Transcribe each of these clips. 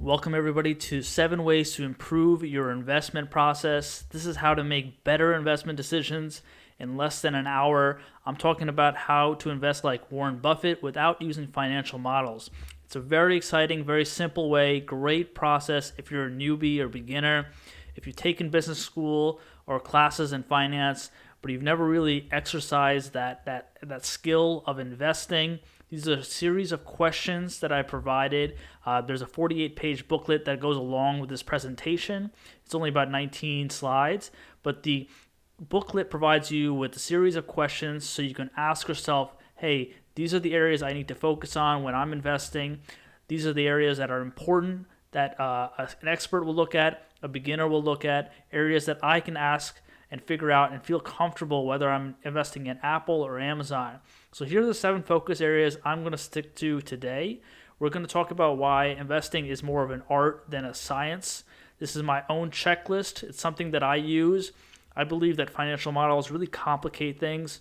Welcome everybody to 7 ways to improve your investment process. This is how to make better investment decisions in less than an hour. I'm talking about how to invest like Warren Buffett without using financial models. It's a very exciting, very simple way, great process if you're a newbie or beginner. If you've taken business school or classes in finance, but you've never really exercised that skill of investing. These are a series of questions that I provided. There's a 48-page booklet that goes along with this presentation. It's only about 19 slides, but the booklet provides you with a series of questions so you can ask yourself, hey, these are the areas I need to focus on when I'm investing. These are the areas that are important that an expert will look at, a beginner will look at, areas that I can ask and figure out and feel comfortable whether I'm investing in Apple or Amazon. So here are the 7 focus areas I'm going to stick to today. We're going to talk about why investing is more of an art than a science. This is my own checklist. It's something that I use. I believe that financial models really complicate things.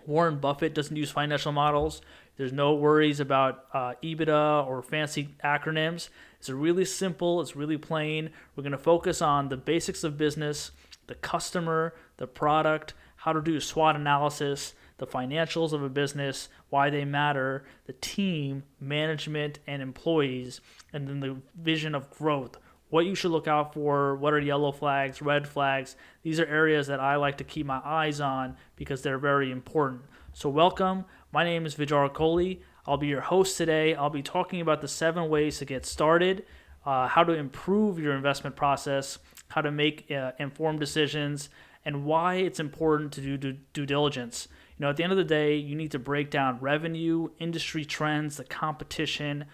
Warren Buffett doesn't use financial models. There's no worries about EBITDA or fancy acronyms. It's really simple. It's really plain. We're going to focus on the basics of business, the customer, the product, how to do SWOT analysis, the financials of a business, why they matter, the team, management, and employees, and then the vision of growth. What you should look out for, what are yellow flags, red flags. These are areas that I like to keep my eyes on because they're very important. So welcome. My name is Vijar Kohli. I'll be your host today. I'll be talking about the 7 ways to get started, how to improve your investment process, how to make informed decisions, and why it's important to do due diligence. At the end of the day, you need to break down revenue, industry trends, the competition,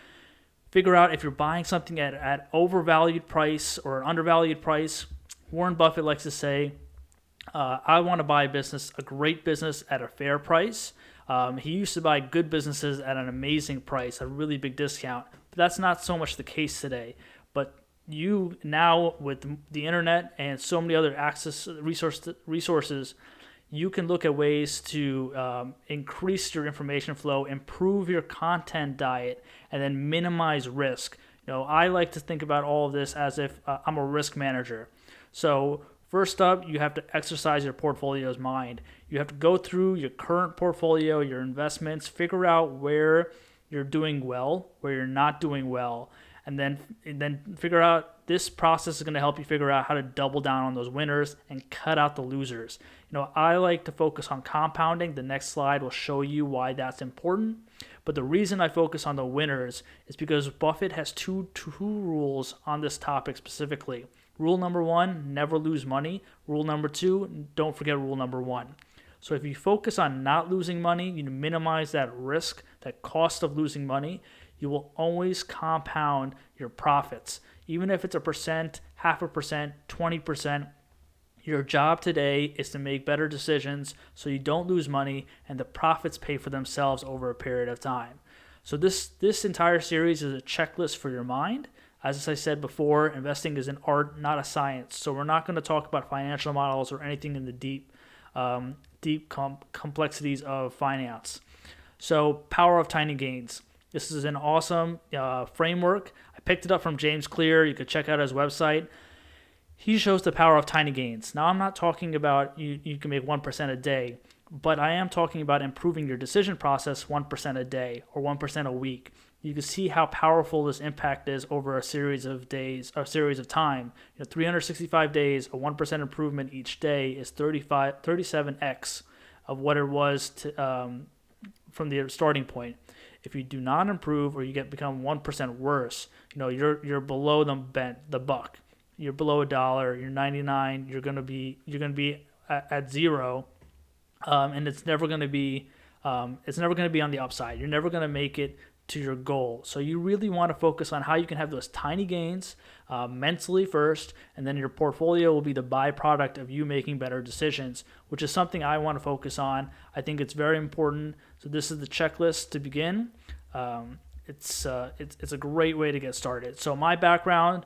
figure out if you're buying something at overvalued price or an undervalued price. Warren Buffett likes to say, I want to buy a great business at a fair price. He used to buy good businesses at an amazing price, a really big discount. But that's not so much the case today. But you now, with the internet and so many other access resources, you can look at ways to increase your information flow, improve your content diet, and then minimize risk. I like to think about all of this as if I'm a risk manager. So first up, you have to exercise your portfolio's mind. You have to go through your current portfolio, your investments, figure out where you're doing well, where you're not doing well, and then figure out this process is going to help you figure out how to double down on those winners and cut out the losers. I like to focus on compounding. The next slide will show you why that's important. But the reason I focus on the winners is because Buffett has two rules on this topic specifically. Rule number 1, never lose money. Rule number 2, don't forget rule number 1. So if you focus on not losing money, you minimize that risk, that cost of losing money, you will always compound your profits. Even if it's 1%, 0.5%, 20%, your job today is to make better decisions so you don't lose money and the profits pay for themselves over a period of time. So this entire series is a checklist for your mind. As I said before, investing is an art, not a science. So we're not going to talk about financial models or anything in the deep complexities of finance. So power of tiny gains. This is an awesome framework. I picked it up from James Clear. You could check out his website. He shows the power of tiny gains. Now, I'm not talking about you can make 1% a day, but I am talking about improving your decision process 1% a day or 1% a week. You can see how powerful this impact is over a series of days, or a series of time. 365 days, a 1% improvement each day is 37x of what it was from the starting point. If you do not improve or you become 1% worse, you're below the buck. You're below $1. You're 99. You're gonna be at 0, and it's never gonna be on the upside. You're never gonna make it to your goal. So you really want to focus on how you can have those tiny gains mentally first, and then your portfolio will be the byproduct of you making better decisions, which is something I want to focus on. I think it's very important. So this is the checklist to begin. It's a great way to get started. So my background,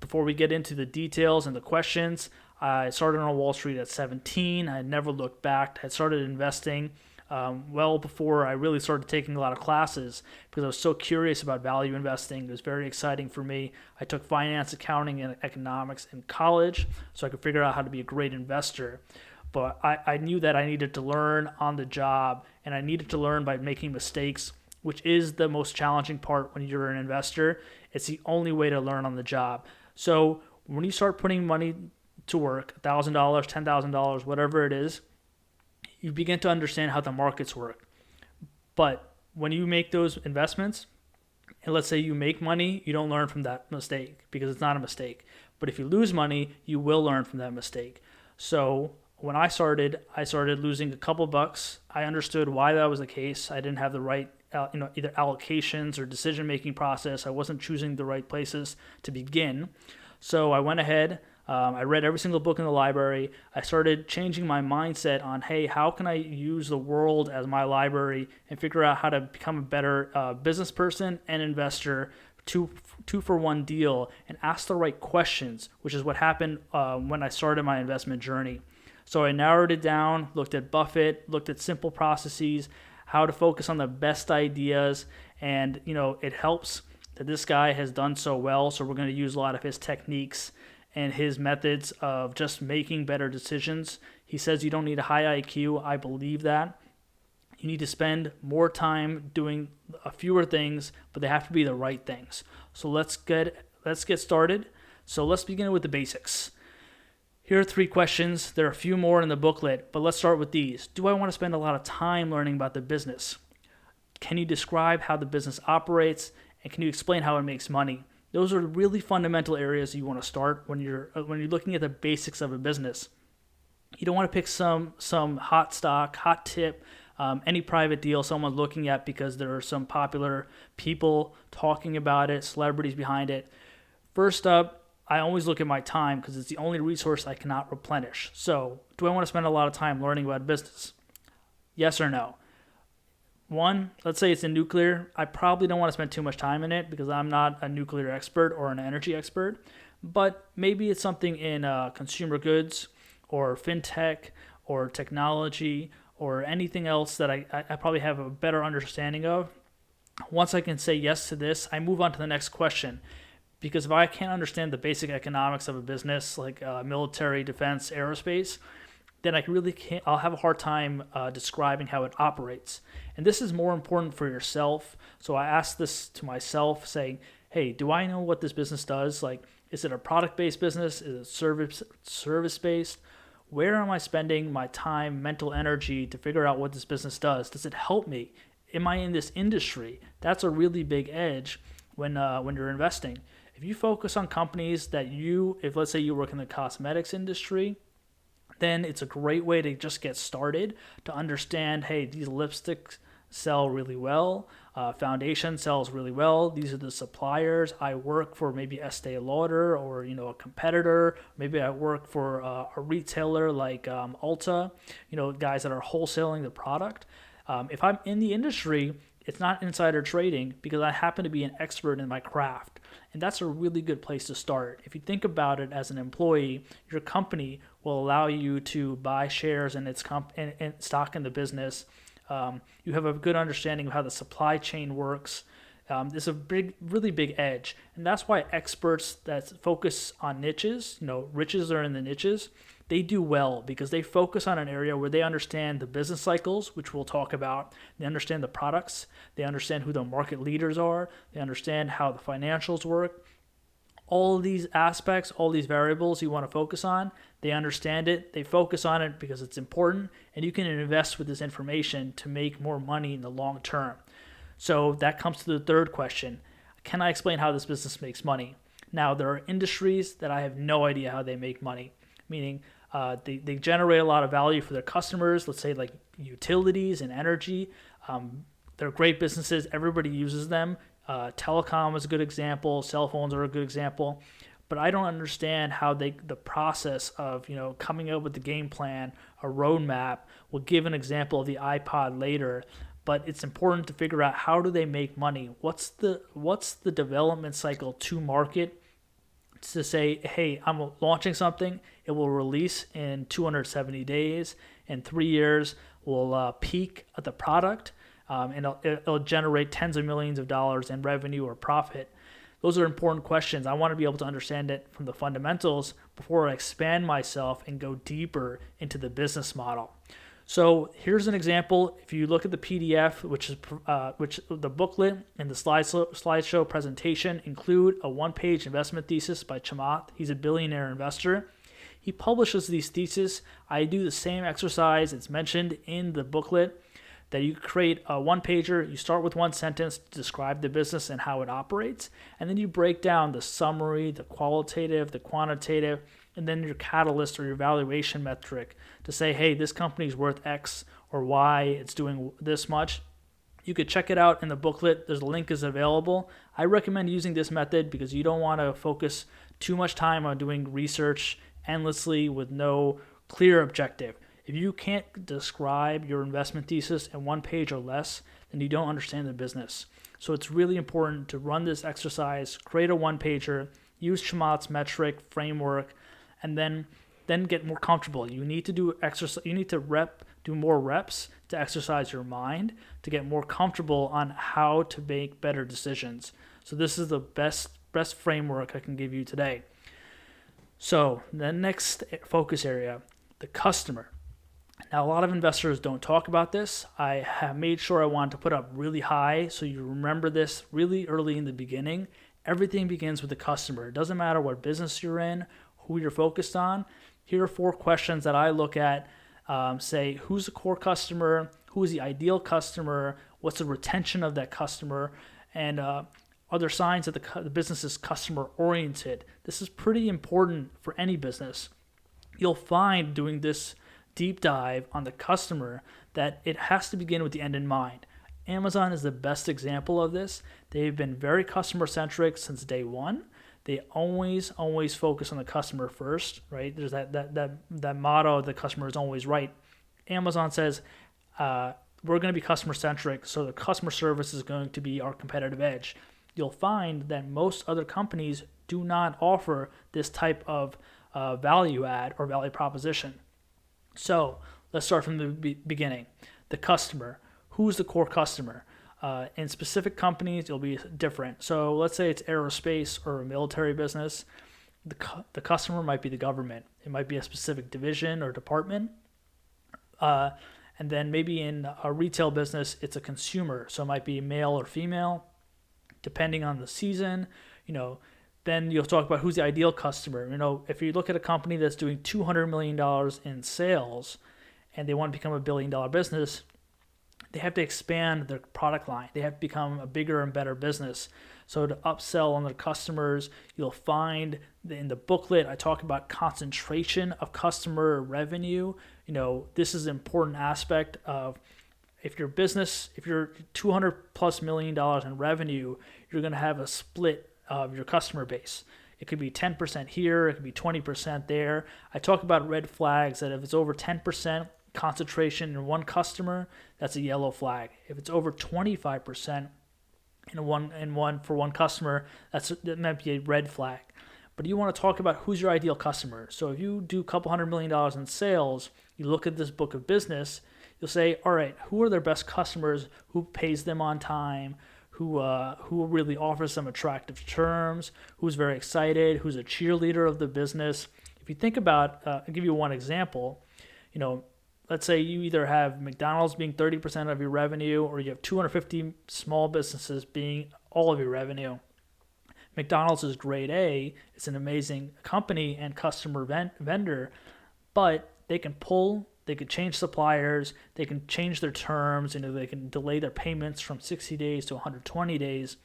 before we get into the details and the questions, I started on Wall Street at 17. I never looked back. I started investing well before I really started taking a lot of classes because I was so curious about value investing. It was very exciting for me. I took finance, accounting, and economics in college so I could figure out how to be a great investor. But I knew that I needed to learn on the job, and I needed to learn by making mistakes, which is the most challenging part when you're an investor. It's the only way to learn on the job. So when you start putting money to work, $1,000, $10,000, whatever it is, you begin to understand how the markets work. But when you make those investments, and let's say you make money, you don't learn from that mistake because it's not a mistake. But if you lose money, you will learn from that mistake. So when I started losing a couple bucks. I understood why that was the case. I didn't have the right either allocations or decision-making process. I wasn't choosing the right places to begin. So I went ahead, I read every single book in the library. I started changing my mindset on, hey, how can I use the world as my library and figure out how to become a better business person and investor, two for one deal, and ask the right questions, which is what happened when I started my investment journey. So I narrowed it down, looked at Buffett, looked at simple processes, how to focus on the best ideas, and it helps that this guy has done so well. So we're going to use a lot of his techniques and his methods of just making better decisions. He says you don't need a high IQ. I believe that. You need to spend more time doing fewer things, but they have to be the right things. So let's get started. So let's begin with the basics. Here are 3 questions. There are a few more in the booklet, but let's start with these. Do I want to spend a lot of time learning about the business? Can you describe how the business operates, and can you explain how it makes money? Those are really fundamental areas you want to start when you're looking at the basics of a business. You don't want to pick some hot stock, hot tip, any private deal someone's looking at because there are some popular people talking about it, celebrities behind it. First up, I always look at my time because it's the only resource I cannot replenish. So, do I want to spend a lot of time learning about business? Yes or no? 1, let's say it's in nuclear. I probably don't want to spend too much time in it because I'm not a nuclear expert or an energy expert. But maybe it's something in consumer goods or fintech or technology or anything else that I probably have a better understanding of. Once I can say yes to this, I move on to the next question. Because if I can't understand the basic economics of a business like military, defense, aerospace, then I'll have a hard time describing how it operates. And this is more important for yourself. So I ask this to myself saying, hey, do I know what this business does? Like, is it a product-based business? Is it service-based? Where am I spending my time, mental energy to figure out what this business does? Does it help me? Am I in this industry? That's a really big edge when you're investing. If you focus on companies if let's say you work in the cosmetics industry, then it's a great way to just get started to understand, hey, these lipsticks sell really well, foundation sells really well, these are the suppliers. I work for maybe Estee Lauder or a competitor, maybe I work for a retailer like Ulta, guys that are wholesaling the product. If I'm in the industry, it's not insider trading because I happen to be an expert in my craft. And that's a really good place to start. If you think about it as an employee, your company will allow you to buy shares in its and stock in the business. You have a good understanding of how the supply chain works. This is a really big edge. And that's why experts that focus on niches, riches are in the niches, they do well because they focus on an area where they understand the business cycles, which we'll talk about. They understand the products. They understand who the market leaders are. They understand how the financials work. All of these aspects, all these variables you want to focus on, they understand it. They focus on it because it's important, and you can invest with this information to make more money in the long term. So that comes to the third question. Can I explain how this business makes money? Now, there are industries that I have no idea how they make money, meaning they generate a lot of value for their customers, let's say like utilities and energy. They're great businesses. Everybody uses them. Telecom is a good example. Cell phones are a good example. But I don't understand how the process of coming up with the game plan, a roadmap. We'll give an example of the iPod later. But it's important to figure out how do they make money? What's the development cycle to market? To say, hey, I'm launching something, it will release in 270 days, in 3 years. will peak at the product, and it'll generate tens of millions of dollars in revenue or profit. Those are important questions. I want to be able to understand it from the fundamentals before I expand myself and go deeper into the business model. So here's an example. If you look at the PDF, which the booklet and the slideshow presentation include a one-page investment thesis by Chamath. He's a billionaire investor. He publishes these theses. I do the same exercise. It's mentioned in the booklet that you create a one-pager. You start with one sentence to describe the business and how it operates, and then you break down the summary, the qualitative, the quantitative, and then your catalyst or your valuation metric to say, hey, this company's worth X or Y, it's doing this much. You could check it out in the booklet. There's a link is available. I recommend using this method because you don't want to focus too much time on doing research endlessly with no clear objective. If you can't describe your investment thesis in one page or less, then you don't understand the business. So it's really important to run this exercise, create a one-pager, use Chamath's metric framework, and then get more comfortable. You need to do exercise. You need to do more reps to exercise your mind to get more comfortable on how to make better decisions. So this is the best framework I can give you today. So the next focus area, the customer. Now, a lot of investors don't talk about this. I have made sure I want to put up really high so you remember this really early in the beginning. Everything begins with the customer. It doesn't matter what business you're in, who you're focused on. Here are 4 questions that I look at. Say, who's the core customer? Who is the ideal customer? What's the retention of that customer? And are there signs that the business is customer-oriented? This is pretty important for any business. You'll find doing this deep dive on the customer that it has to begin with the end in mind. Amazon is the best example of this. They've been very customer-centric since day one. They always focus on the customer first, right? There's that motto, the customer is always right. Amazon says, we're going to be customer-centric, so the customer service is going to be our competitive edge. You'll find that most other companies do not offer this type of value add or value proposition. So let's start from the beginning. The customer. Who's the core customer? In specific companies, it'll be different. So let's say it's aerospace or a military business. The customer might be the government. It might be a specific division or department. And then maybe in a retail business, it's a consumer. So it might be male or female, depending on the season. Then you'll talk about who's the ideal customer. If you look at a company that's doing $200 million in sales and they want to become a $1 billion business, they have to expand their product line. They have to become a bigger and better business. So to upsell on their customers, you'll find in the booklet, I talk about concentration of customer revenue. This is an important aspect of if you're $200 plus million in revenue, you're going to have a split of your customer base. It could be 10% here, it could be 20% there. I talk about red flags that if it's over 10% concentration in one customer, that's a yellow flag. If it's over 25% for one customer, that might be a red flag. But you want to talk about who's your ideal customer. So if you do a couple $100 million in sales, you look at this book of business, you'll say, all right, who are their best customers? Who pays them on time? Who really offers them attractive terms, who's very excited, who's a cheerleader of the business. If you think about, I'll give you one example, let's say you either have McDonald's being 30% of your revenue or you have 250 small businesses being all of your revenue. McDonald's is grade A, it's an amazing company and customer vendor, but they could change suppliers, they can change their terms, they can delay their payments from 60 days to 120 days.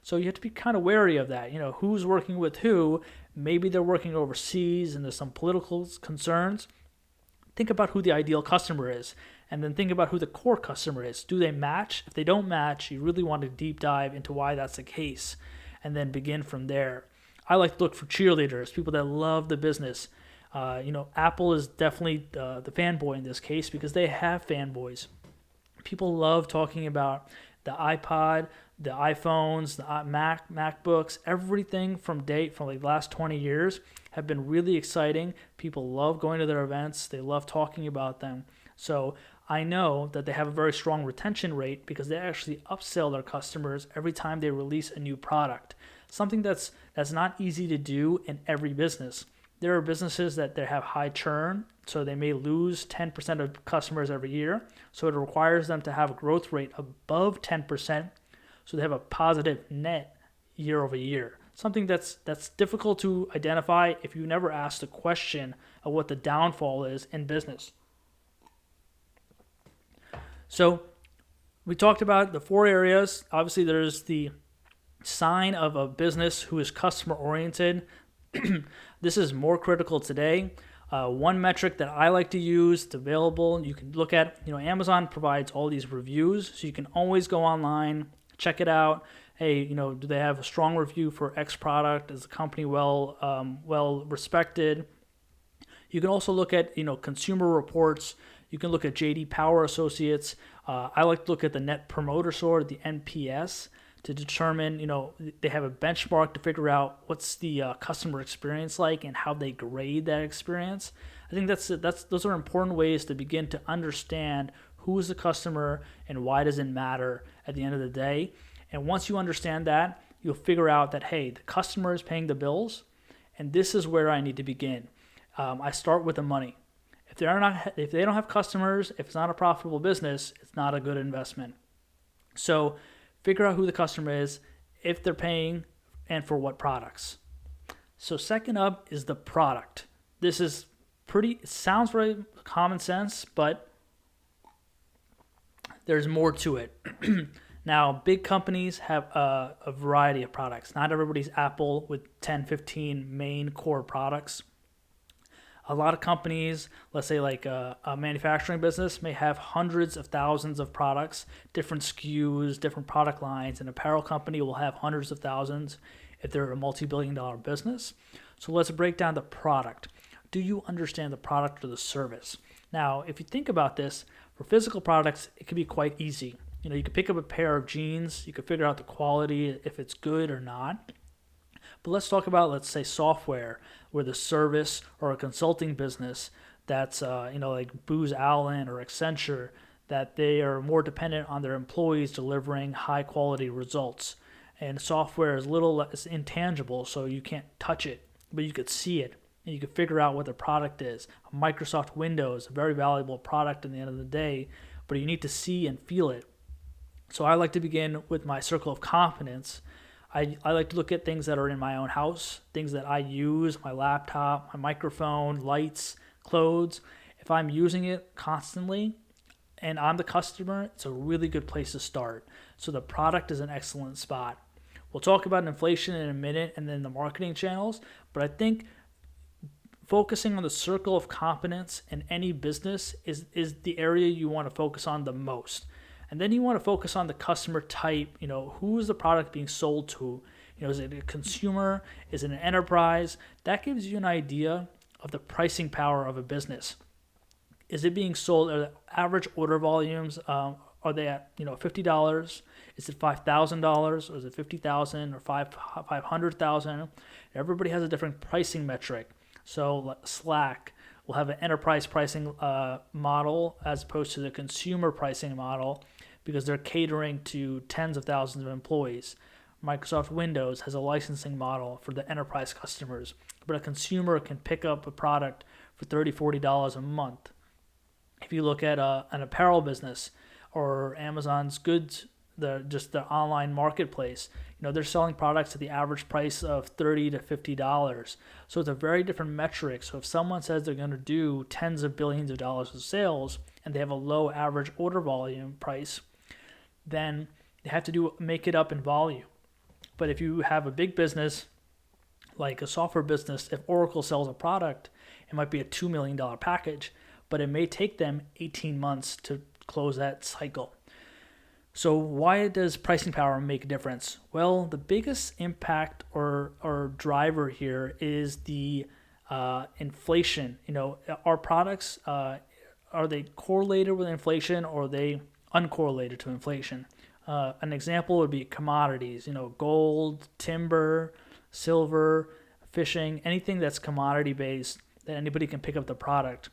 So you have to be kind of wary of that. Who's working with who. Maybe they're working overseas and there's some political concerns. Think about who the ideal customer is, and then think about who the core customer is. Do they match? If they don't match, you really want to deep dive into why that's the case, and then begin from there. I like to look for cheerleaders, people that love the business. Apple is definitely the fanboy in this case because they have fanboys. People love talking about the iPod, the iPhones, the MacBooks, everything from the last 20 years have been really exciting. People love going to their events. They love talking about them. So I know that they have a very strong retention rate because they actually upsell their customers every time they release a new product. Something that's not easy to do in every business. There are businesses that they have high churn, so they may lose 10% of customers every year. So it requires them to have a growth rate above 10%, so they have a positive net year over year. Something that's difficult to identify if you never ask the question of what the downfall is in business. So we talked about the 4 areas. Obviously, there's the sign of a business who is customer oriented. This is more critical today. One metric that I like to use, it's available, you can look at, Amazon provides all these reviews, so you can always go online, check it out. Hey, do they have a strong review for X product? Is the company well respected? You can also look at, consumer reports. You can look at JD Power Associates. I like to look at the Net Promoter Score, the NPS, to determine, they have a benchmark to figure out what's the customer experience like and how they grade that experience. I think those are important ways to begin to understand who is the customer and why does it matter at the end of the day. And once you understand that, you'll figure out that, hey, the customer is paying the bills, and this is where I need to begin. I start with the money. If they don't have customers, if it's not a profitable business, it's not a good investment. So figure out who the customer is, if they're paying, and for what products. So second up is the product. This is it sounds very common sense, but there's more to it. Now, big companies have a variety of products. Not everybody's Apple with 10, 15 main core products. A lot of companies, let's say like a manufacturing business, may have hundreds of thousands of products, different SKUs, different product lines. An apparel company will have hundreds of thousands if they're a multi-billion-dollar business. So let's break down the product. Do you understand the product or the service? Now, if you think about this, for physical products, it can be quite easy. You could pick up a pair of jeans, you could figure out the quality, if it's good or not. But let's talk about, let's say, software, where the service or a consulting business that's, like Booz Allen or Accenture, that they are more dependent on their employees delivering high quality results. And software is a little less intangible, so you can't touch it, but you could see it and you could figure out what the product is. Microsoft Windows, a very valuable product in the end of the day, but you need to see and feel it. So I like to begin with my circle of competence. I like to look at things that are in my own house, things that I use, my laptop, my microphone, lights, clothes. If I'm using it constantly and I'm the customer, it's a really good place to start. So the product is an excellent spot. We'll talk about inflation in a minute and then the marketing channels, but I think focusing on the circle of competence in any business is the area you want to focus on the most. And then you want to focus on the customer type. Who is the product being sold to? Is it a consumer? Is it an enterprise? That gives you an idea of the pricing power of a business. Is it being sold? Are the average order volumes, are they at $50? Is it $5,000? Or is it $50,000 or $500,000? Everybody has a different pricing metric. So Slack will have an enterprise pricing model as opposed to the consumer pricing model, because they're catering to tens of thousands of employees. Microsoft Windows has a licensing model for the enterprise customers, but a consumer can pick up a product for $30, $40 a month. If you look at an apparel business or Amazon's goods, the online marketplace, they're selling products at the average price of $30 to $50. So it's a very different metric. So if someone says they're going to do tens of billions of dollars of sales and they have a low average order volume price, then they have to make it up in volume. But if you have a big business, like a software business, if Oracle sells a product, it might be a $2 million package, but it may take them 18 months to close that cycle. So why does pricing power make a difference? Well, the biggest impact or driver here is the inflation. Our products, are they correlated with inflation or are they uncorrelated to inflation? An example would be commodities, gold, timber, silver, fishing, anything that's commodity based that anybody can pick up the product.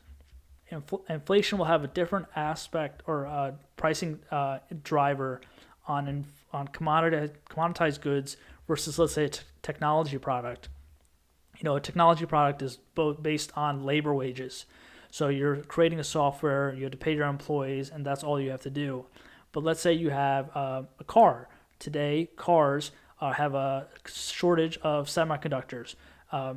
Inflation will have a different aspect or pricing driver on commoditized goods versus, let's say, a technology product. A technology product is both based on labor wages. So you're creating a software, you have to pay your employees, and that's all you have to do. But let's say you have a car. Today, cars have a shortage of semiconductors.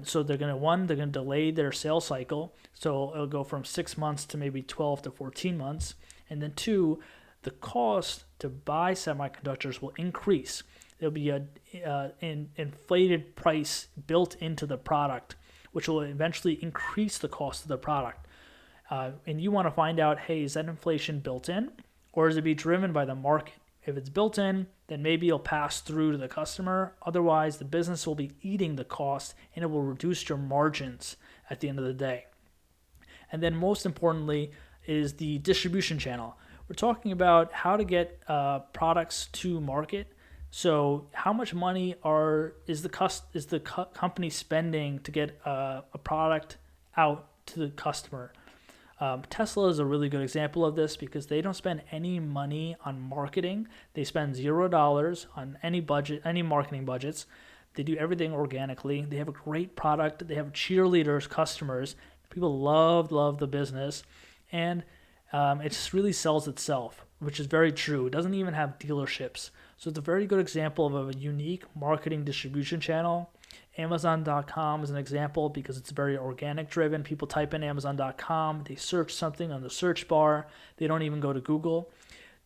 So they're going to delay their sales cycle. So it'll go from 6 months to maybe 12 to 14 months. And then two, the cost to buy semiconductors will increase. There'll be an inflated price built into the product, which will eventually increase the cost of the product. And you want to find out, hey, is that inflation built in, or is it be driven by the market? If it's built in, then maybe it'll pass through to the customer. Otherwise, the business will be eating the cost, and it will reduce your margins at the end of the day. And then most importantly is the distribution channel. We're talking about how to get products to market. So how much money is the company spending to get a product out to the customer? Tesla is a really good example of this because they don't spend any money on marketing. They spend $0 on any marketing budgets. They do everything organically. They have a great product. They have cheerleaders, customers. People love the business, and it just really sells itself, which is very true. It doesn't even have dealerships. So it's a very good example of a unique marketing distribution channel. Amazon.com is an example because it's very organic driven. People type in Amazon.com, they search something on the search bar, they don't even go to Google.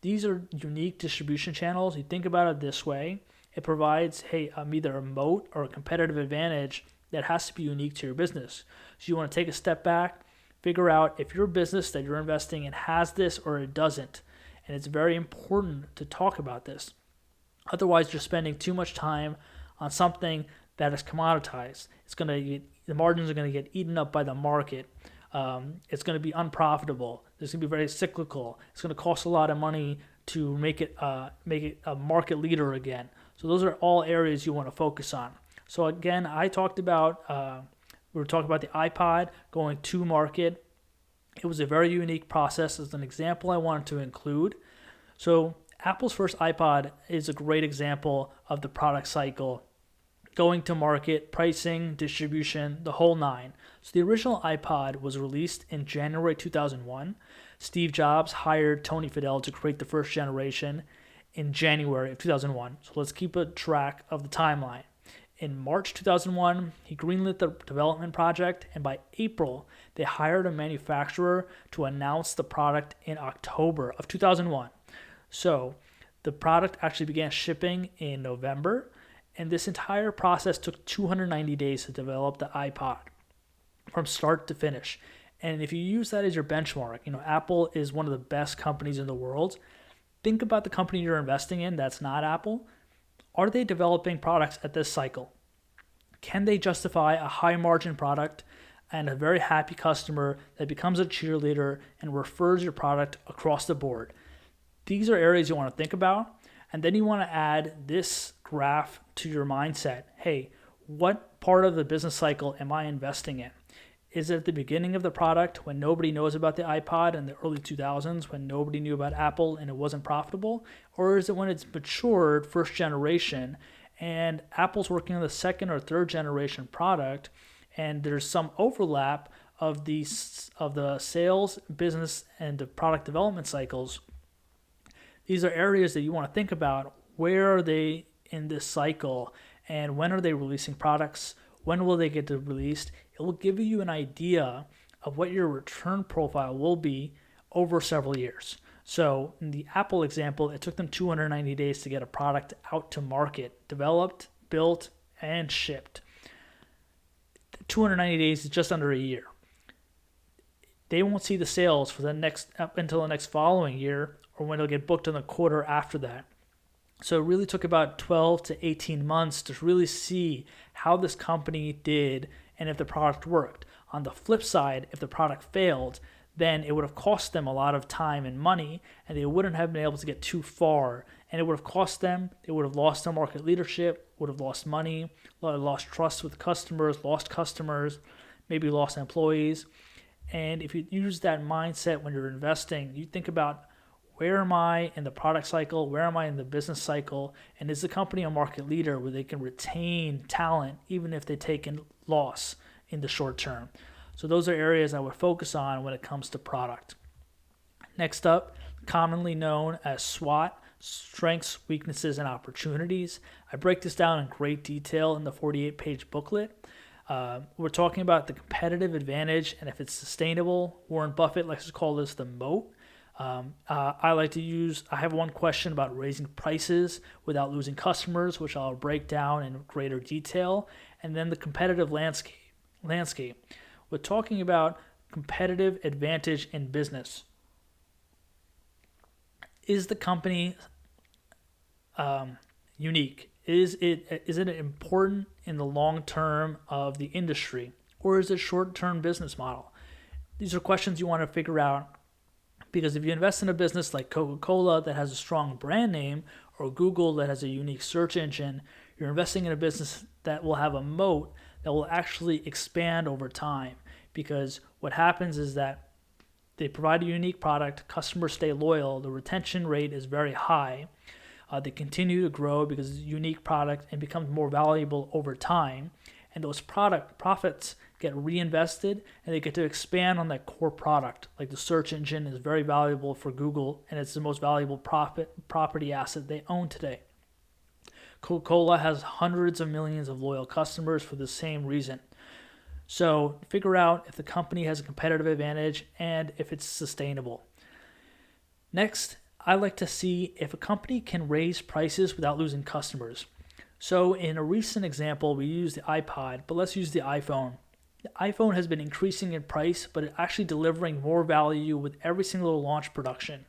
These are unique distribution channels. You think about it this way, it provides either a moat or a competitive advantage that has to be unique to your business. So you want to take a step back, figure out if your business that you're investing in has this or it doesn't. And it's very important to talk about this. Otherwise, you're spending too much time on something that is commoditized. The margins are going to get eaten up by the market. It's going to be unprofitable. It's going to be very cyclical. It's going to cost a lot of money to make it a market leader again. So those are all areas you want to focus on. So again, we were talking about the iPod going to market. It was a very unique process. As an example I wanted to include. So Apple's first iPod is a great example of the product cycle, going to market, pricing, distribution, the whole nine. So the original iPod was released in January 2001. Steve Jobs hired Tony Fadell to create the first generation in January of 2001. So let's keep a track of the timeline. In March 2001, he greenlit the development project, and by April, they hired a manufacturer to announce the product in October of 2001. So the product actually began shipping in November, and this entire process took 290 days to develop the iPod from start to finish. And if you use that as your benchmark, Apple is one of the best companies in the world. Think about the company you're investing in that's not Apple. Are they developing products at this cycle? Can they justify a high margin product and a very happy customer that becomes a cheerleader and refers your product across the board? These are areas you want to think about. And then you want to add this graph to your mindset. Hey, what part of the business cycle am I investing in? Is it at the beginning of the product when nobody knows about the iPod in the early 2000s, when nobody knew about Apple and it wasn't profitable? Or is it when it's matured, first generation, and Apple's working on the second or third generation product, and there's some overlap of the sales, business, and the product development cycles? These are areas that you want to think about. Where are they in this cycle, and when are they releasing products? When will they get released? It will give you an idea of what your return profile will be over several years. So in the Apple example, it took them 290 days to get a product out to market, developed, built, and shipped. 290 days is just under a year. They won't see the sales for until the next following year, or when it'll get booked in the quarter after that. So it really took about 12 to 18 months to really see how this company did and if the product worked. On the flip side, if the product failed, then it would have cost them a lot of time and money, and they wouldn't have been able to get too far. And it would have cost them, they would have lost their market leadership, would have lost money, lost trust with customers, lost customers, maybe lost employees. And if you use that mindset when you're investing, you think about, where am I in the product cycle? Where am I in the business cycle? And is the company a market leader where they can retain talent even if they take a loss in the short term? So those are areas I would focus on when it comes to product. Next up, commonly known as SWOT, strengths, weaknesses, and opportunities. I break this down in great detail in the 48-page booklet. We're talking about the competitive advantage and if it's sustainable. Warren Buffett likes to call this the moat. I have one question about raising prices without losing customers, which I'll break down in greater detail. And then the competitive landscape. We're talking about competitive advantage in business. Is the company unique? Is it important in the long term of the industry, or is it short-term business model? These are questions you want to figure out, because if you invest in a business like Coca-Cola that has a strong brand name, or Google that has a unique search engine, you're investing in a business that will have a moat that will actually expand over time. Because what happens is that they provide a unique product, customers stay loyal, the retention rate is very high. They continue to grow because it's a unique product and becomes more valuable over time. And those profits get reinvested and they get to expand on that core product. Like the search engine is very valuable for Google and it's the most valuable property asset they own today. Coca-Cola has hundreds of millions of loyal customers for the same reason. So figure out if the company has a competitive advantage and if it's sustainable. Next, I like to see if a company can raise prices without losing customers. So in a recent example, we used the iPod, but let's use the iPhone. The iPhone has been increasing in price, but it's actually delivering more value with every single launch production.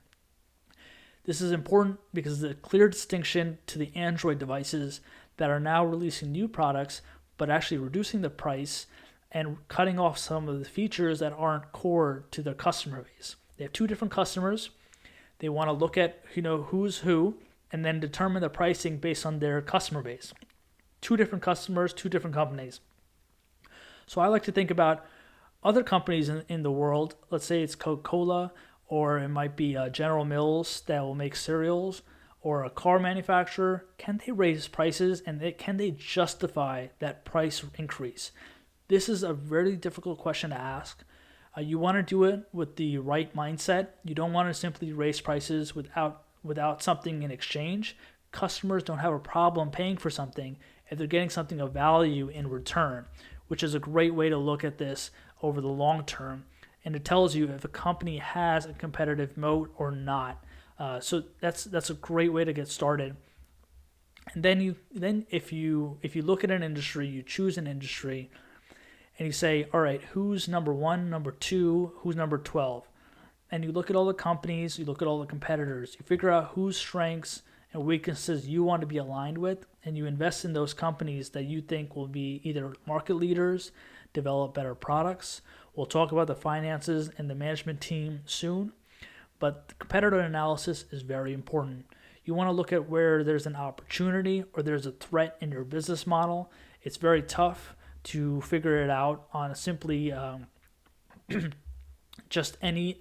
This is important because there's a clear distinction to the Android devices that are now releasing new products, but actually reducing the price and cutting off some of the features that aren't core to their customer base. They have two different customers. They want to look at who's who and then determine the pricing based on their customer base. Two different customers, two different companies. So I like to think about other companies in the world. Let's say it's Coca-Cola, or it might be General Mills that will make cereals, or a car manufacturer. Can they raise prices and can they justify that price increase? This is a very difficult question to ask. You want to do it with the right mindset. You don't want to simply raise prices without something in exchange. Customers don't have a problem paying for something if they're getting something of value in return, which is a great way to look at this over the long term. And it tells you if a company has a competitive moat or not. So that's a great way to get started. And then if you look at an industry, you choose an industry, and you say, all right, who's number 1, number 2, who's number 12? And you look at all the companies, you look at all the competitors, you figure out whose strengths and weaknesses you want to be aligned with, and you invest in those companies that you think will be either market leaders, develop better products. We'll talk about the finances and the management team soon, but the competitor analysis is very important. You want to look at where there's an opportunity or there's a threat in your business model. It's very tough to figure it out on simply just any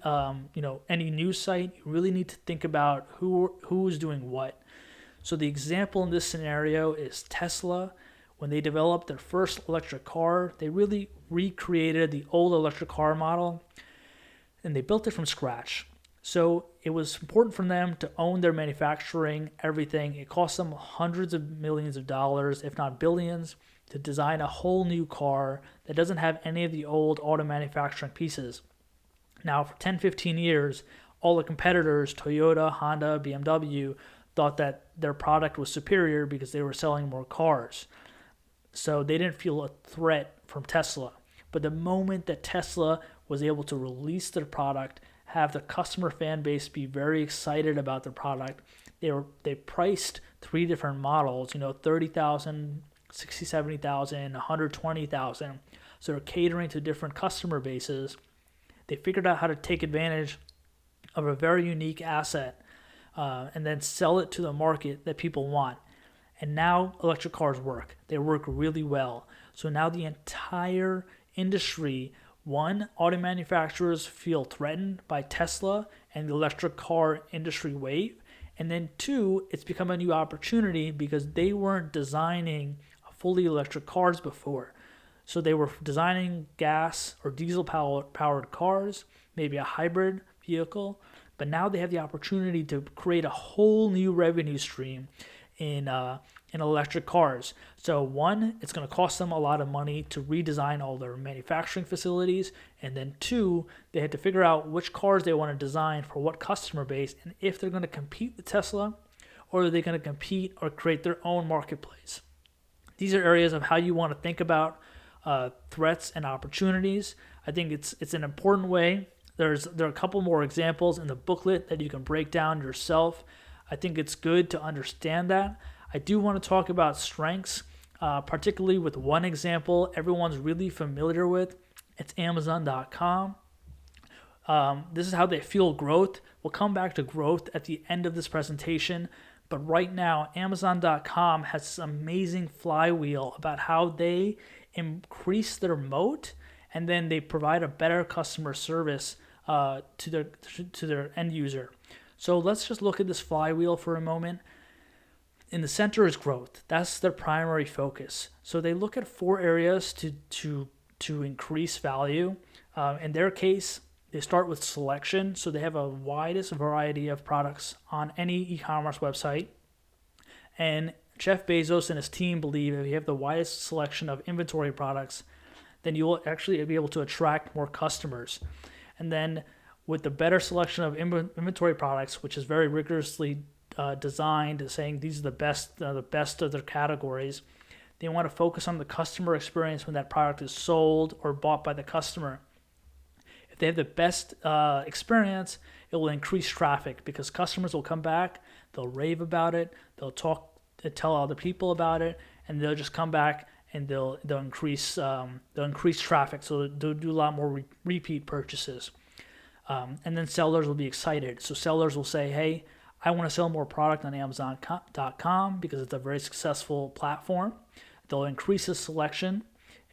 news site. You really need to think about who's doing what. So the example in this scenario is Tesla. When they developed their first electric car, they really recreated the old electric car model and they built it from scratch. So it was important for them to own their manufacturing, everything. It cost them hundreds of millions of dollars, if not billions, to design a whole new car that doesn't have any of the old auto manufacturing pieces. Now, for 10, 15 years, all the competitors, Toyota, Honda, BMW, thought that their product was superior because they were selling more cars. So they didn't feel a threat from Tesla. But the moment that Tesla was able to release their product, have the customer fan base be very excited about their product, they priced 3 different models, $30,000, $60,000, $70,000, $120,000. So they're catering to different customer bases. They figured out how to take advantage of a very unique asset and then sell it to the market that people want. And now electric cars work. They work really well. So now the entire industry One, auto manufacturers feel threatened by Tesla and the electric car industry wave. And then two, it's become a new opportunity because they weren't designing fully electric cars before. So they were designing gas or diesel powered cars, maybe a hybrid vehicle, but now they have the opportunity to create a whole new revenue stream in electric cars. So one, it's going to cost them a lot of money to redesign all their manufacturing facilities, and then two, they had to figure out which cars they want to design for what customer base, and if they're going to compete with Tesla, or are they going to compete or create their own marketplace. These are areas of how you want to think about threats and opportunities. I think it's an important way. There are a couple more examples in the booklet that you can break down yourself. I think it's good to understand that. I do want to talk about strengths, particularly with one example everyone's really familiar with. It's Amazon.com. This is how they fuel growth. We'll come back to growth at the end of this presentation. But right now, Amazon.com has this amazing flywheel about how they increase their moat and then they provide a better customer service to their end user. So let's just look at this flywheel for a moment. In the center is growth. That's their primary focus. So they look at 4 areas to increase value. In their case, they start with selection. So they have a widest variety of products on any e-commerce website. And Jeff Bezos and his team believe if you have the widest selection of inventory products, then you will actually be able to attract more customers. And then with the better selection of inventory products, which is very rigorously designed, saying these are the best of their categories, they want to focus on the customer experience when that product is sold or bought by the customer. If they have the best experience, it will increase traffic because customers will come back, they'll rave about it, they'll tell other people about it, and they'll just come back and they'll increase traffic. So they'll do a lot more repeat purchases. And then sellers will be excited. So sellers will say, hey, I want to sell more product on Amazon.com because it's a very successful platform. They'll increase the selection,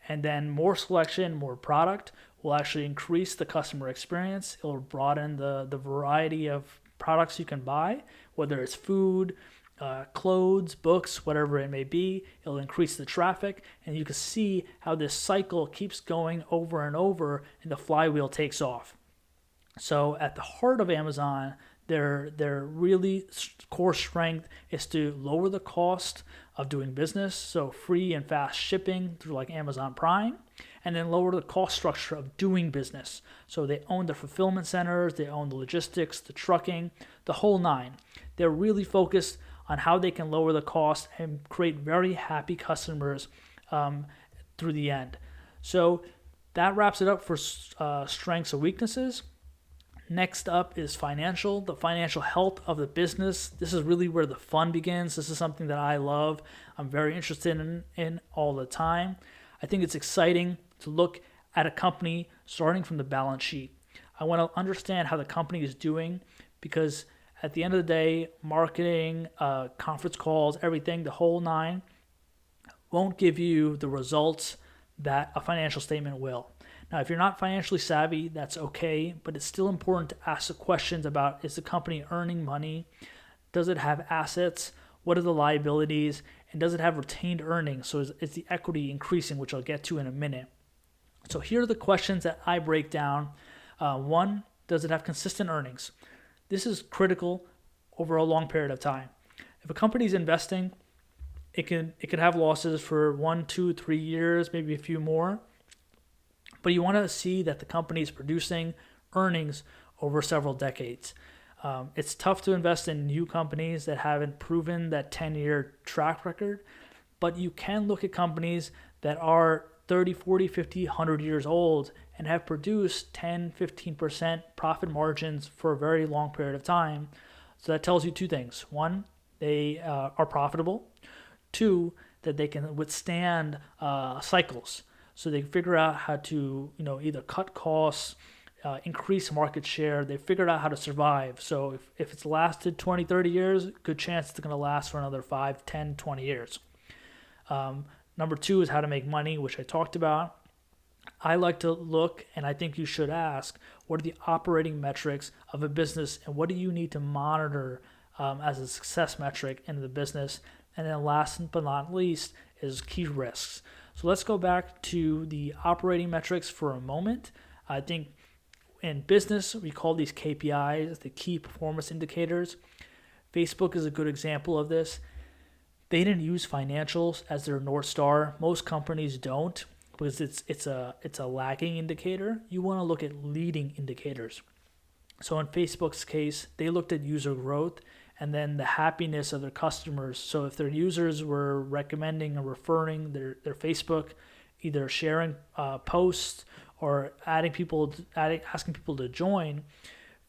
and then more selection, more product will actually increase the customer experience. It will broaden the variety of products you can buy, whether it's food, clothes, books, whatever it may be. It'll increase the traffic, and you can see how this cycle keeps going over and over, and the flywheel takes off. So at the heart of Amazon, their really core strength is to lower the cost of doing business, so free and fast shipping through like Amazon Prime, and then lower the cost structure of doing business. So they own the fulfillment centers, they own the logistics, the trucking, the whole nine. They're really focused on how they can lower the cost and create very happy customers through the end. So that wraps it up for strengths and weaknesses. Next up is financial, the financial health of the business. This is really where the fun begins. This is something that I love. I'm very interested in all the time. I think it's exciting to look at a company starting from the balance sheet. I want to understand how the company is doing because at the end of the day, marketing, conference calls, everything, the whole nine won't give you the results that a financial statement will. Now, if you're not financially savvy, that's okay, but it's still important to ask the questions about, is the company earning money? Does it have assets? What are the liabilities? And does it have retained earnings? So is the equity increasing, which I'll get to in a minute. So here are the questions that I break down. One, does it have consistent earnings? This is critical over a long period of time. If a company is investing, it could have losses for 1, 2, 3 years, maybe a few more. But you want to see that the company is producing earnings over several decades. It's tough to invest in new companies that haven't proven that 10-year track record, but you can look at companies that are 30, 40, 50, 100 years old and have produced 10, 15% profit margins for a very long period of time. So that tells you 2 things. 1, they are profitable. 2, that they can withstand cycles. So they figure out how to, either cut costs, increase market share. They figured out how to survive. So if it's lasted 20, 30 years, good chance it's going to last for another 5, 10, 20 years. Number 2 is how to make money, which I talked about. I like to look, and I think you should ask, what are the operating metrics of a business, and what do you need to monitor as a success metric in the business? And then last but not least is key risks. So let's go back to the operating metrics for a moment. I think in business, we call these KPIs, the key performance indicators. Facebook is a good example of this. They didn't use financials as their North Star. Most companies don't, because it's a lagging indicator. You want to look at leading indicators. So in Facebook's case, they looked at user growth and then the happiness of their customers. So if their users were recommending or referring their Facebook, either sharing posts or asking people to join,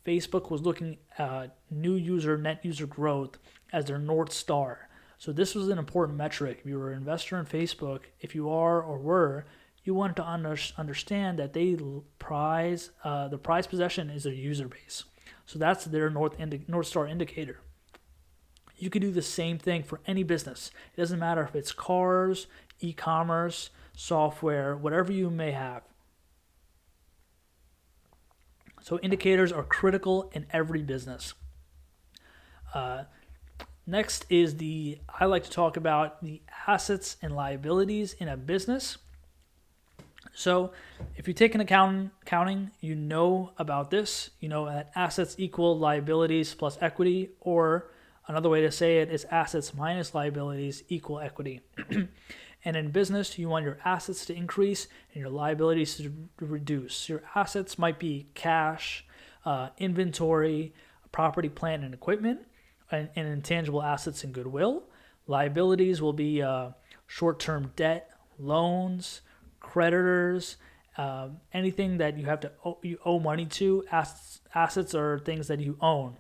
Facebook was looking at net user growth as their North Star. So this was an important metric. If you were an investor in Facebook, if you are or were, you wanted to understand that the prize possession is their user base. So that's their North Star indicator. You could do the same thing for any business. It doesn't matter if it's cars, e-commerce, software, whatever you may have. So indicators are critical in every business. Next is I like to talk about the assets and liabilities in a business. So if you take an accounting, you know about this. You know that assets equal liabilities plus equity, or another way to say it is assets minus liabilities equal equity. And in business, you want your assets to increase and your liabilities to reduce. Your assets might be cash, inventory, property, plant, and equipment, and intangible assets and goodwill. Liabilities will be short-term debt, loans, creditors, anything that you owe money to. Assets are things that you own,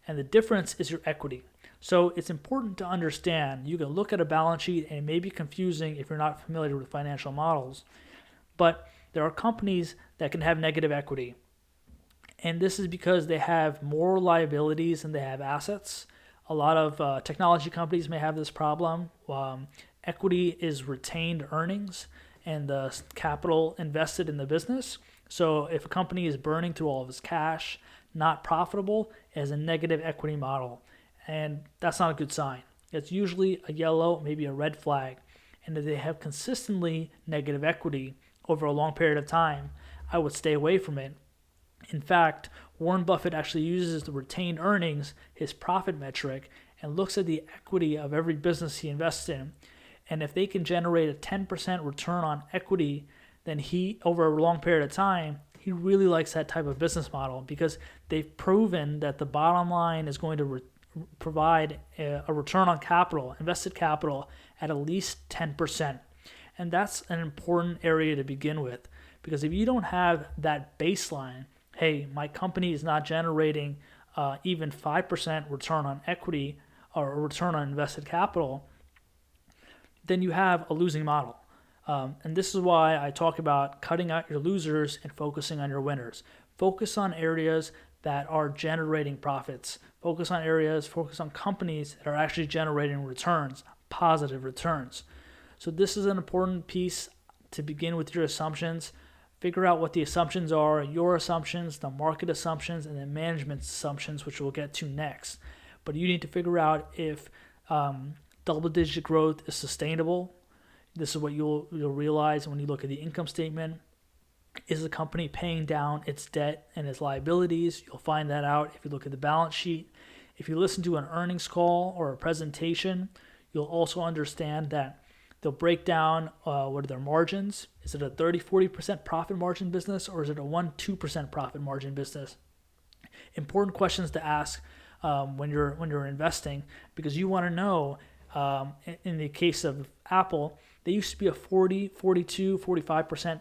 and the difference is your equity. So it's important to understand. You can look at a balance sheet and it may be confusing if you're not familiar with financial models, but there are companies that can have negative equity, and this is because they have more liabilities than they have assets. A lot of technology companies may have this problem. Equity is retained earnings and the capital invested in the business. So if a company is burning through all of its cash, not profitable, it has a negative equity model. And that's not a good sign. It's usually a yellow, maybe a red flag. And if they have consistently negative equity over a long period of time, I would stay away from it. In fact, Warren Buffett actually uses the retained earnings, his profit metric, and looks at the equity of every business he invests in. And if they can generate a 10% return on equity, then over a long period of time, he really likes that type of business model, because they've proven that the bottom line is going to provide a return on capital, invested capital, at least 10%. And that's an important area to begin with, because if you don't have that baseline, hey, my company is not generating even 5% return on equity or return on invested capital, then you have a losing model. And this is why I talk about cutting out your losers and focusing on your winners. Focus on areas that are generating profits. Focus on companies that are actually generating returns, positive returns. So this is an important piece to begin with your assumptions. Figure out what the assumptions are, your assumptions, the market assumptions, and the management assumptions, which we'll get to next. But you need to figure out if double-digit growth is sustainable. This is what you'll realize when you look at the income statement. Is the company paying down its debt and its liabilities? You'll find that out if you look at the balance sheet. If you listen to an earnings call or a presentation, you'll also understand that they'll break down what are their margins. Is it a 30-40% profit margin business, or is it a 1-2% profit margin business? Important questions to ask when you're investing, because you want to know. In the case of Apple, they used to be a 40, 42, 45%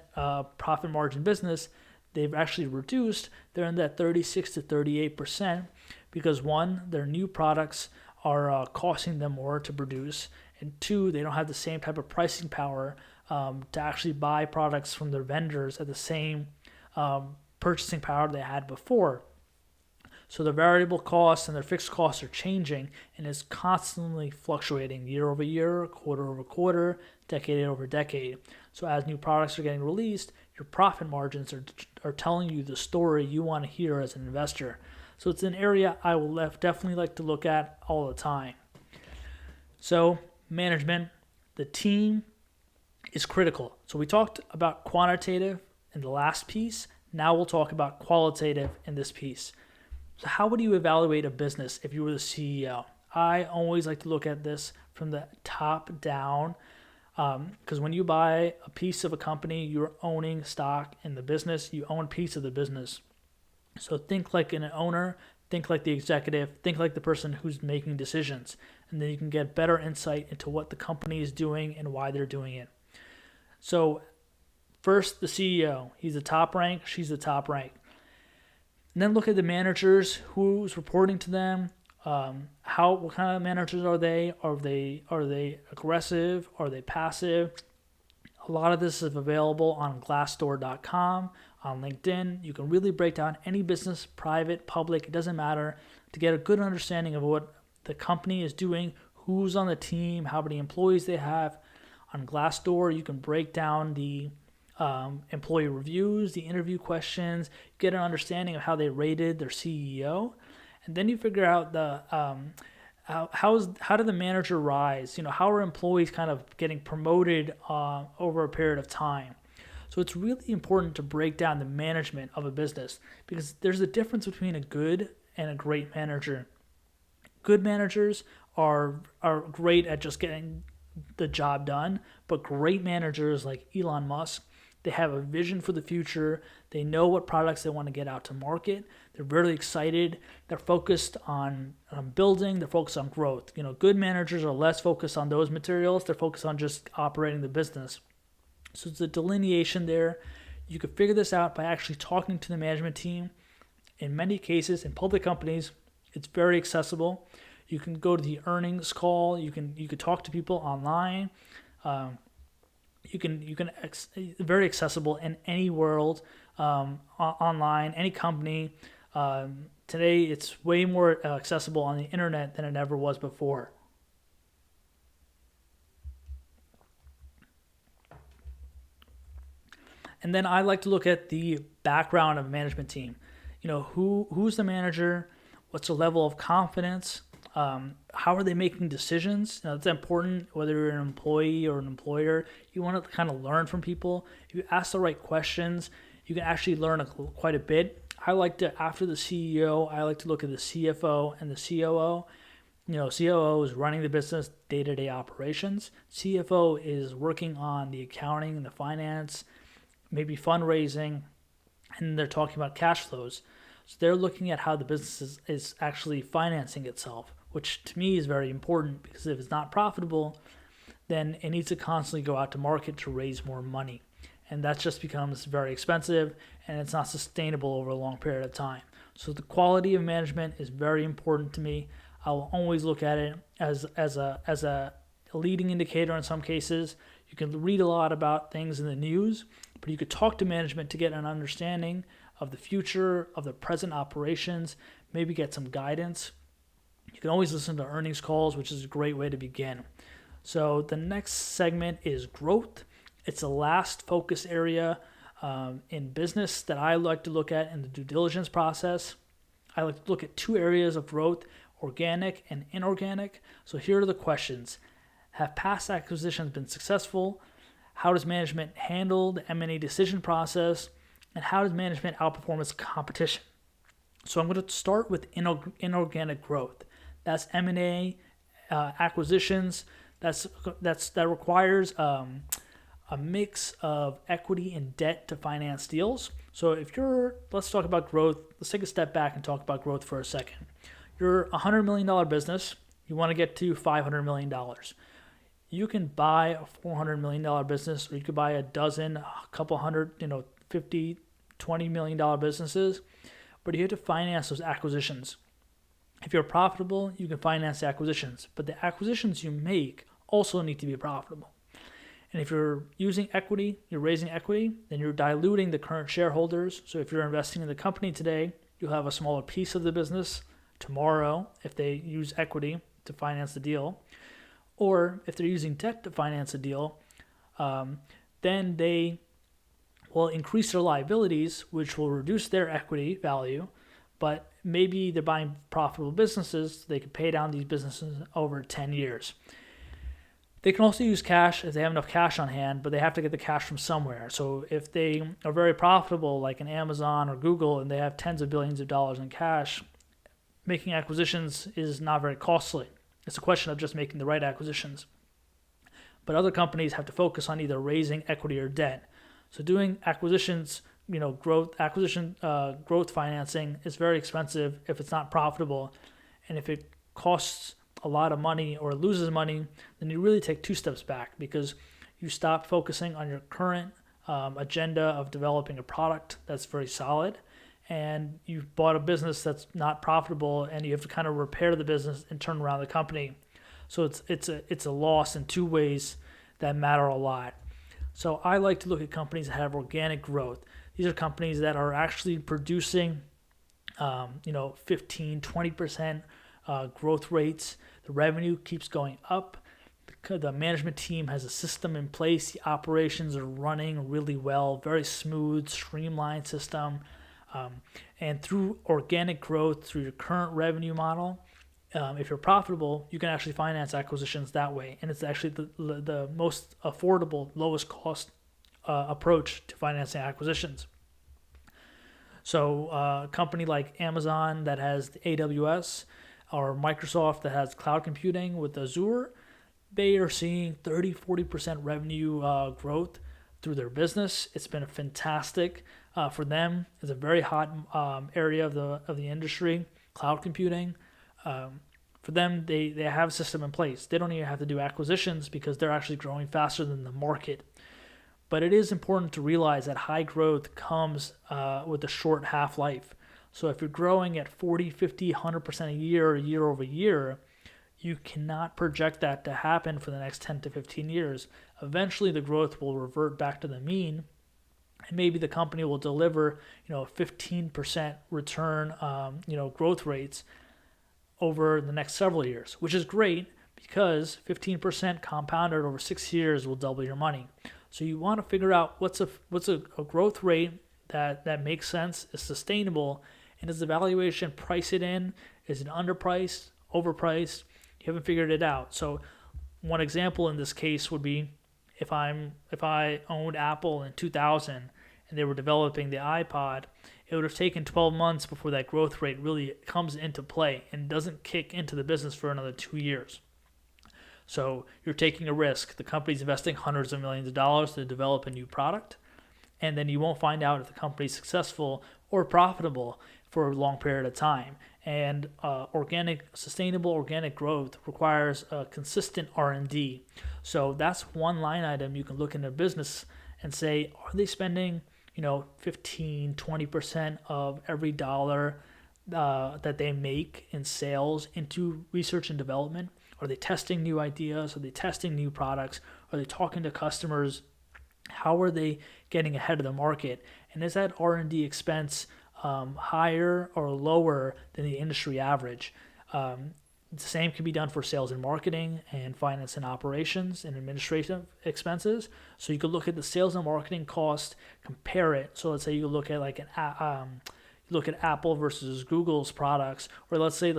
profit margin business. They've actually reduced. They're in that 36 to 38% because, one, their new products are costing them more to produce, and two, they don't have the same type of pricing power to actually buy products from their vendors at the same purchasing power they had before. So their variable costs and their fixed costs are changing and is constantly fluctuating year over year, quarter over quarter, decade over decade. So as new products are getting released, your profit margins are telling you the story you want to hear as an investor. So it's an area I will definitely like to look at all the time. So management, the team is critical. So we talked about quantitative in the last piece. Now we'll talk about qualitative in this piece. So how would you evaluate a business if you were the CEO? I always like to look at this from the top down, because when you buy a piece of a company, you're owning stock in the business. You own a piece of the business. So think like an owner, think like the executive, think like the person who's making decisions. And then you can get better insight into what the company is doing and why they're doing it. So first, the CEO. He's the top rank, she's the top rank. And then look at the managers, who's reporting to them, what kind of managers are they? Are they aggressive? Are they passive? A lot of this is available on Glassdoor.com, on LinkedIn. You can really break down any business, private, public, it doesn't matter, to get a good understanding of what the company is doing, who's on the team, how many employees they have. On Glassdoor, you can break down the employee reviews, the interview questions, get an understanding of how they rated their CEO, and then you figure out the how did the manager rise? How are employees kind of getting promoted over a period of time? So it's really important to break down the management of a business, because there's a difference between a good and a great manager. Good managers are great at just getting the job done, but great managers like Elon Musk, they have a vision for the future. They know what products they want to get out to market. They're really excited. They're focused on building. They're focused on growth. Good managers are less focused on those materials. They're focused on just operating the business. So it's a delineation there. You could figure this out by actually talking to the management team. In many cases, in public companies, it's very accessible. You can go to the earnings call. You could talk to people online. Very accessible in any world, online, any company. Today, it's way more accessible on the internet than it ever was before. And then I like to look at the background of a management team. Who's the manager? What's the level of confidence? How are they making decisions? It's important whether you're an employee or an employer. You want to kind of learn from people. If you ask the right questions, you can actually learn quite a bit. After the CEO, I like to look at the CFO and the COO. COO is running the business day-to-day operations. CFO is working on the accounting and the finance, maybe fundraising, and they're talking about cash flows. So they're looking at how the business is actually financing itself, which to me is very important, because if it's not profitable, then it needs to constantly go out to market to raise more money. And that just becomes very expensive, and it's not sustainable over a long period of time. So the quality of management is very important to me. I will always look at it as a leading indicator in some cases. You can read a lot about things in the news, but you could talk to management to get an understanding of the future, of the present operations, maybe get some guidance. You can always listen to earnings calls, which is a great way to begin. So the next segment is growth. It's the last focus area in business that I like to look at in the due diligence process. I like to look at two areas of growth, organic and inorganic. So here are the questions. Have past acquisitions been successful? How does management handle the M&A decision process? And how does management outperform its competition? So I'm going to start with inorganic growth. That's M&A, acquisitions. That requires a mix of equity and debt to finance deals. So let's talk about growth. Let's take a step back and talk about growth for a second. You're a $100 million business. You want to get to $500 million. You can buy a $400 million business, or you could buy a dozen, a couple hundred, $50, $20 million businesses, but you have to finance those acquisitions. If you're profitable, you can finance the acquisitions, but the acquisitions you make also need to be profitable. And if you're using equity, you're raising equity, then you're diluting the current shareholders. So if you're investing in the company today, you'll have a smaller piece of the business tomorrow if they use equity to finance the deal. Or if they're using debt to finance a deal, then they will increase their liabilities, which will reduce their equity value. But maybe they're buying profitable businesses, so they can pay down these businesses over 10 years. They can also use cash if they have enough cash on hand, but they have to get the cash from somewhere. So if they are very profitable, like an Amazon or Google, and they have tens of billions of dollars in cash, making acquisitions is not very costly. It's a question of just making the right acquisitions. But other companies have to focus on either raising equity or debt. So doing acquisitions, growth financing is very expensive if it's not profitable. And if it costs a lot of money or loses money, then you really take two steps back, because you stop focusing on your current agenda of developing a product that's very solid, and you've bought a business that's not profitable, and you have to kind of repair the business and turn around the company. So it's a loss in two ways that matter a lot. So I like to look at companies that have organic growth. These are companies that are actually producing 15, 20% growth rates. The revenue keeps going up. The management team has a system in place. The operations are running really well, very smooth, streamlined system. And through organic growth, through your current revenue model, if you're profitable, you can actually finance acquisitions that way. And it's actually the most affordable, lowest cost approach to financing acquisitions. So a company like Amazon that has the AWS, or Microsoft that has cloud computing with Azure, they are seeing 30-40% revenue growth through their business. It's been fantastic for them. It's a very hot area of the industry, cloud computing. For them, they have a system in place. They don't even have to do acquisitions because they're actually growing faster than the market. But it is important to realize that high growth comes with a short half-life. So if you're growing at 40, 50, 100% a year over year, you cannot project that to happen for the next 10 to 15 years. Eventually, the growth will revert back to the mean, and maybe the company will deliver, 15% return, growth rates over the next several years, which is great because 15% compounded over 6 years will double your money. So you want to figure out what's a growth rate that makes sense, is sustainable, and does the valuation price it in? Is it underpriced, overpriced? You haven't figured it out. So one example in this case would be if I owned Apple in 2000 and they were developing the iPod, it would have taken 12 months before that growth rate really comes into play and doesn't kick into the business for another 2 years. So you're taking a risk. The company's investing hundreds of millions of dollars to develop a new product, and then you won't find out if the company's successful or profitable for a long period of time. And sustainable organic growth requires consistent R&D. So that's one line item you can look in their business and say, are they spending 15, 20% of every dollar that they make in sales into research and development? Are they testing new ideas? Are they testing new products? Are they talking to customers? How are they getting ahead of the market? And is that R&D expense higher or lower than the industry average? The same can be done for sales and marketing and finance and operations and administrative expenses. So you could look at the sales and marketing cost, compare it. So let's say you look at look at Apple versus Google's products, or let's say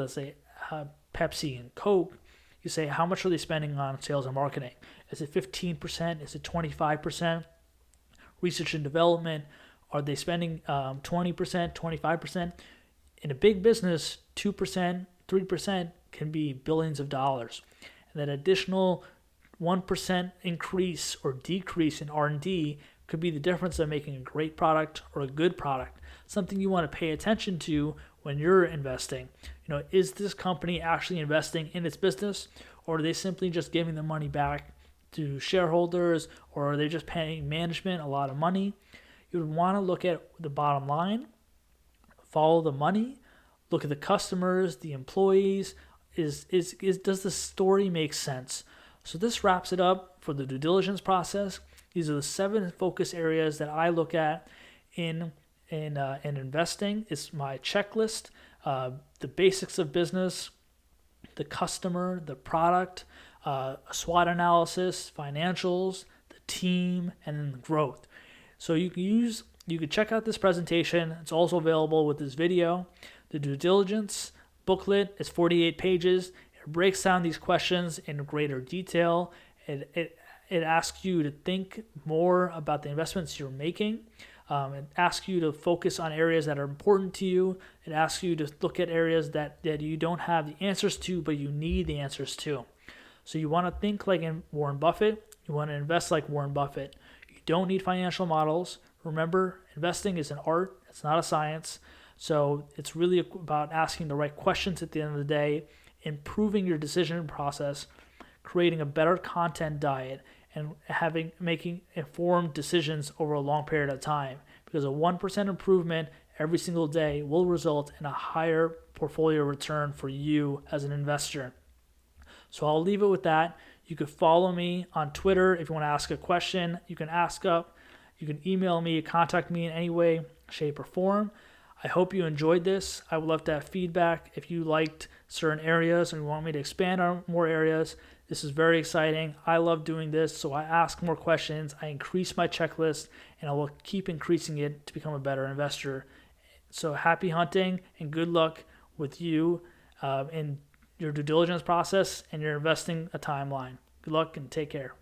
Pepsi and Coke. You say, how much are they spending on sales and marketing? Is it 15%? Is it 25%? Research and development, are they spending 20%, 25%? In a big business, 2%, 3% can be billions of dollars. And that additional 1% increase or decrease in R&D could be the difference of making a great product or a good product, something you want to pay attention to when you're investing. Is this company actually investing in its business, or are they simply just giving the money back to shareholders, or are they just paying management a lot of money? You would want to look at the bottom line, follow the money, look at the customers, the employees. Does the story make sense? So this wraps it up for the due diligence process. These are the 7 focus areas that I look at in in investing is my checklist, the basics of business, the customer, the product, a SWOT analysis, financials, the team, and then the growth. So you can check out this presentation. It's also available with this video. The due diligence booklet is 48 pages. It breaks down these questions in greater detail. It asks you to think more about the investments you're making. It asks you to focus on areas that are important to you. It asks you to look at areas that you don't have the answers to, but you need the answers to. So you want to think like Warren Buffett. You want to invest like Warren Buffett. You don't need financial models. Remember, investing is an art. It's not a science. So it's really about asking the right questions at the end of the day, improving your decision process, creating a better content diet, and making informed decisions over a long period of time. Because a 1% improvement every single day will result in a higher portfolio return for you as an investor. So I'll leave it with that. You could follow me on Twitter if you want to ask a question. You can you can email me, contact me in any way, shape, or form. I hope you enjoyed this. I would love to have feedback if you liked certain areas and you want me to expand on more areas. This is very exciting. I love doing this, so I ask more questions. I increase my checklist, and I will keep increasing it to become a better investor. So happy hunting and good luck with you in your due diligence process and your investing a timeline. Good luck and take care.